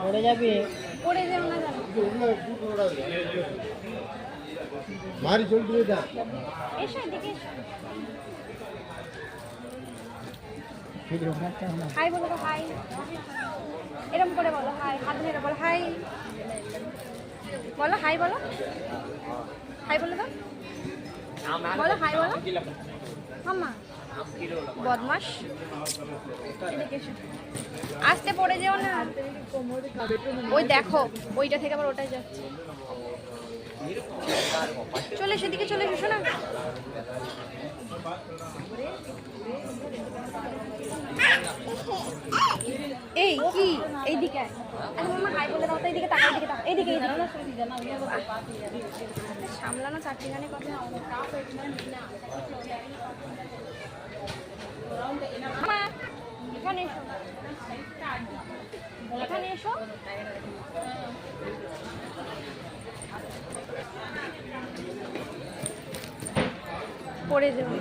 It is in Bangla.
পড়ে যাবে, পড়ে যাও না মারি চলতে যা। এসো এদিকে এসো। হাই বলো তো, হাই এরকম করে বলো, হাই হাত ধরে বলো, হাই বলো, হাই বলো, হাই বলো তো, বলো হাই বলো। মাম্মা বদমাস, এদিকে এসো। আসতে পড়ে যেও না। ওই দেখো ওইটা থেকে আবার ওটাই যাচ্ছে। চলে এসো এদিকে, চলে এসো না। এই কি এইদিকে আয়। আচ্ছা মামা হাই বলে দাও তো, এইদিকে তাকাও, এইদিকে তাকাও, এইদিকে এইদিকে সামলানো চারটিখানি কথা। মা এখানে এসো, এখানে এসো। পড়ে যাবো।